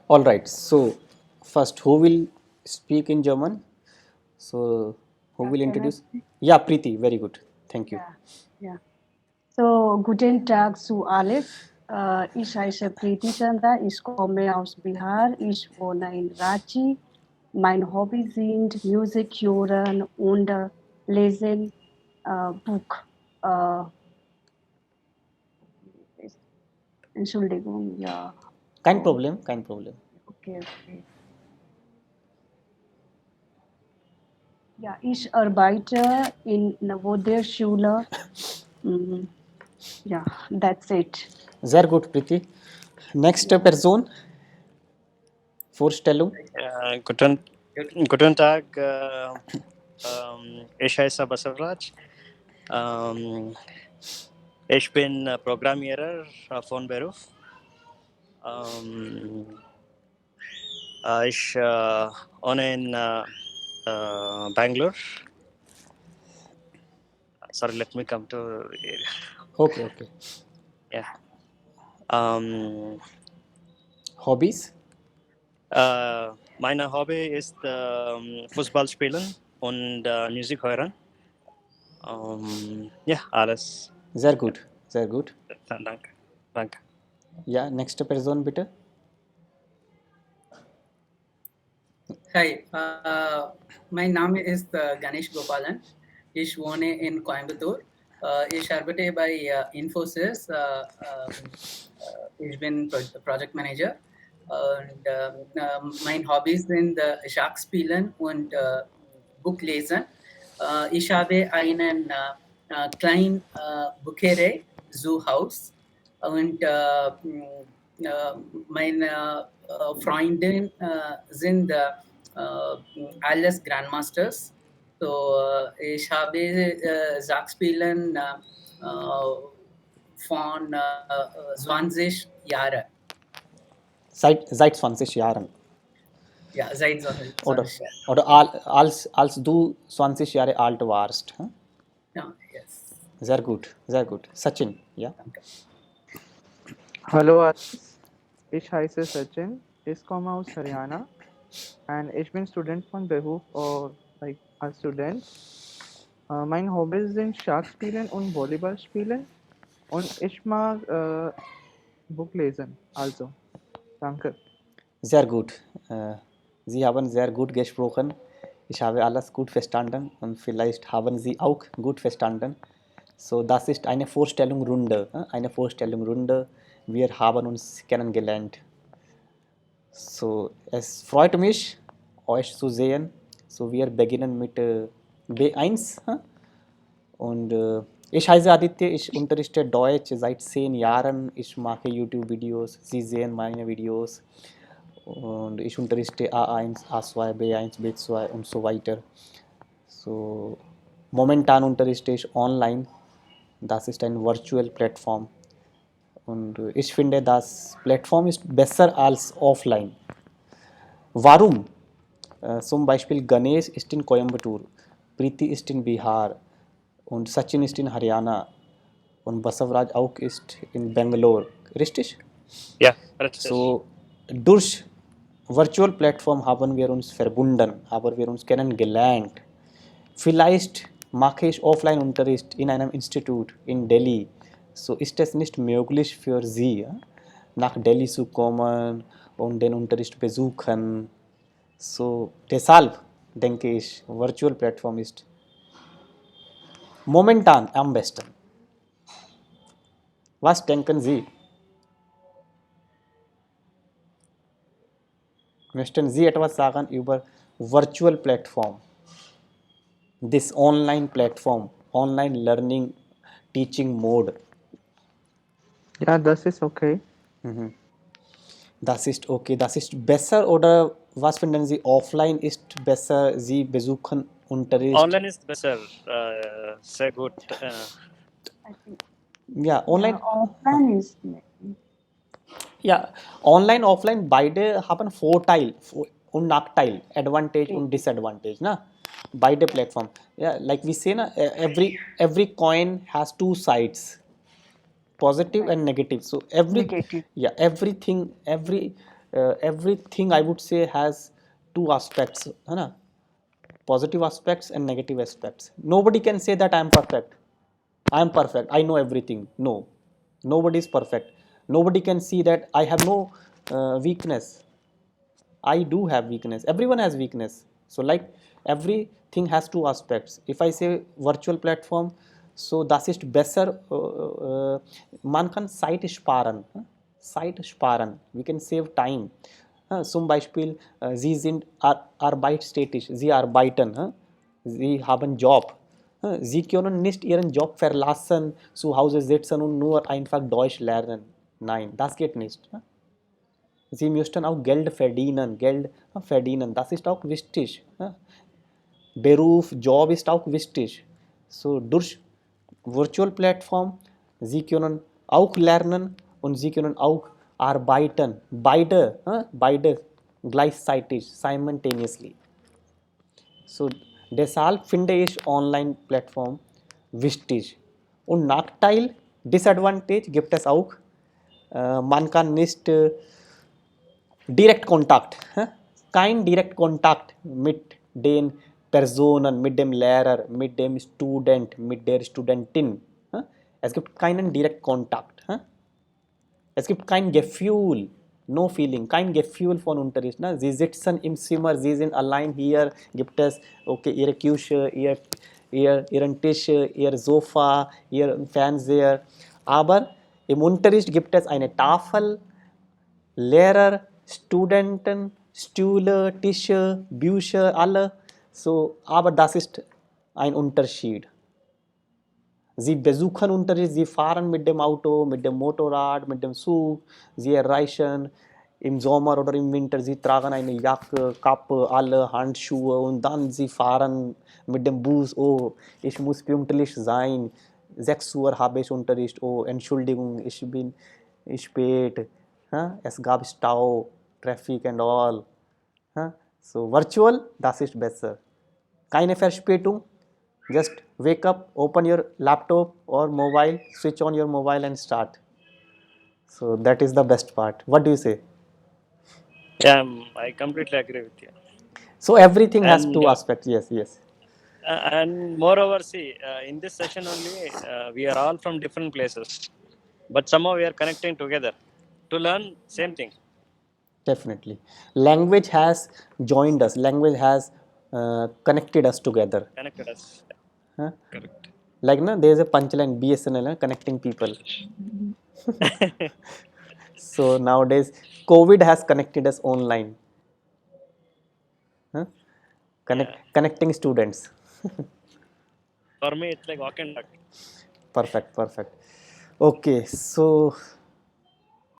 All right. So first, who will speak in German? So who Yeah, will can I introduce? speak? Yeah, Preeti. Very good. Thank you. Yeah, yeah. So, guten Tag zu alles. Ich heiße Preeti Chanda, ich komme aus Bihar, ich wohne in Ranchi. Mein Hobby sind Musik hören und lesen, Buch. Äh, Entschuldigung, ja. Kein Oh, Problem. Kein Problem. okay, okay. Ja, ich arbeite in Navodaya Schule. Mm, ja, that's it. Sehr gut, Preeti. Next Ja. Person, Vorstellung. Guten, guten Tag, ich heiße Basavrat. Ich bin Programmierer von Beruf. Ähm, ich wohne in Bangalore. Sorry, let me come to. Okay, okay. Yeah. Ähm, Hobbies. Meine Hobby ist Fußball spielen und Musik hören. Ja, alles. Sehr gut. Sehr gut. Danke. Danke. Ja, next Person bitte. Hi, my name is Ganesh Gopalan. Ich wohne in Coimbatore. Ich arbeite bei Infosys. Ich bin Project Manager. Und mein Hobbys sind Schachspielen und Buch lesen. Ich habe einen kleinen Bucherei, Zoo-Haus. Und meine Freundin sind alles Grandmasters. So, ich habe Sachspielen von 20 Jahren. Seit 20 Jahren. Ja, seit 20 Oder, Jahren. oder als du 20 Jahre alt warst. Hm? Ja, yes. Sehr gut. Sehr gut. Sachin. Ja. Danke. Hallo alles, ich heiße Sachin, ich komme aus Haryana und ich bin Student von Beruf oder als Student. Mein Hobbys sind Schachspielen und Volleyball spielen und ich mag Buch lesen. Also, danke. Sehr gut. Sie haben sehr gut gesprochen. Ich habe alles gut verstanden und vielleicht haben Sie auch gut verstanden. So, das ist eine Vorstellungsrunde. Eine Vorstellungsrunde. Wir haben uns kennengelernt. So, es freut mich, euch zu sehen. So, wir beginnen mit B1. Und ich heiße Aditya, ich unterrichte Deutsch seit 10 Jahren. Ich mache YouTube-Videos, Sie sehen meine Videos. Und ich unterrichte A1, A2, B1, B2 und so weiter. So, momentan unterrichte ich online. Das ist ein Virtual Plattform. Und ich finde, das Plattform ist besser als offline. Warum? Zum Beispiel Ganesh ist in Coimbatore, Preeti ist in Bihar und Sachin ist in Haryana und Basavraj auch ist in Bangalore. Richtig? Ja, richtig. So, durch Virtual Plattform haben wir uns verbunden, haben wir uns kennengelernt. Vielleicht mache ich Offline-Unterricht in einem Institut in Delhi. So ist es nicht möglich für Sie, nach Delhi zu kommen und den Unterricht besuchen. So deshalb denke ich, Virtual Plattform ist momentan am besten. Was denken Sie? Möchten Sie etwas sagen über Virtual Plattform? This online platform, online learning teaching mode. Ja, das ist okay. Das ist okay, das ist besser oder was finden Sie? Offline ist besser, Sie besuchen Unterricht? Online ist besser, sehr gut. I think Ja, online. offline is Ja, online, offline beide haben Vorteil und Nachteil, Advantage und Disadvantage, na? Beide Plattform. Yeah, like we say, na, every coin has two sides, positive and negative. So negative. everything, every everything I would say has two aspects, है ना? Positive aspects and negative aspects. Nobody can say that I am perfect. I am perfect. I know everything. No, nobody is perfect. Nobody can see that I have no weakness. I do have weakness. Everyone has weakness. So like everything has two aspects. If I say virtual platform, so das ist besser. Man kann Zeit sparen. Zeit sparen. We can save time. Zum Beispiel, Sie sind arbeitstätig. Sie arbeiten. Sie haben Job. Sie können nicht Ihren Job verlassen, zu Hause sitzen und nur einfach Deutsch lernen. Nein, das geht nicht. Sie müssten auch Geld verdienen. Geld verdienen, das ist auch wichtig. Beruf, Job ist auch wichtig. So durch Virtual Plattform, Sie können auch lernen und Sie können auch arbeiten. Beide gleichzeitig, simultaneously. So deshalb finde ich Online-Plattform wichtig. Und Nachteil, Disadvantage gibt es auch. Man kann nicht direkt Kontakt, kein direkt Kontakt mit den Personen, mit dem Lehrer, mit dem Student, mit der Studentin. Es gibt keinen direkt Kontakt. Es gibt kein Gefühl, no feeling, kein Gefühl von Unterricht. Ne? Sie sitzen im Zimmer, sie sind allein hier, gibt es okay, ihre Küche, ihren Tisch, ihr Sofa, ihr Fernseher. Aber im Unterricht gibt es eine Tafel, Lehrer, Studenten, Stühle, Tische, Bücher, alle. So, aber das ist ein Unterschied. Sie besuchen Unterricht, sie fahren mit dem Auto, mit dem Motorrad, mit dem Zug, sie erreichen im Sommer oder im Winter, sie tragen eine Jacke, Kappe, alle Handschuhe und dann sie fahren mit dem Bus, oh, ich muss pünktlich sein, 6 Uhr habe ich Unterricht, oh, Entschuldigung, ich bin spät, es gab Stau, Traffic and all. So virtual, das ist besser. Keine Verspätung. Just wake up, open your laptop or mobile, switch on your mobile and start. So that is the best part. What do you say? Yeah, I completely agree with you. So everything has And, two aspects. Yes. and moreover, see, in this session only, we are all from different places, but somehow we are connecting together to learn same thing. Definitely. Language has joined us. Language has connected us together. Connected us. Huh? Correct. Like there is a punchline BSNL connecting people. So nowadays COVID has connected us online. Connecting students. For me, it's like walk and talk. Perfect. Okay, so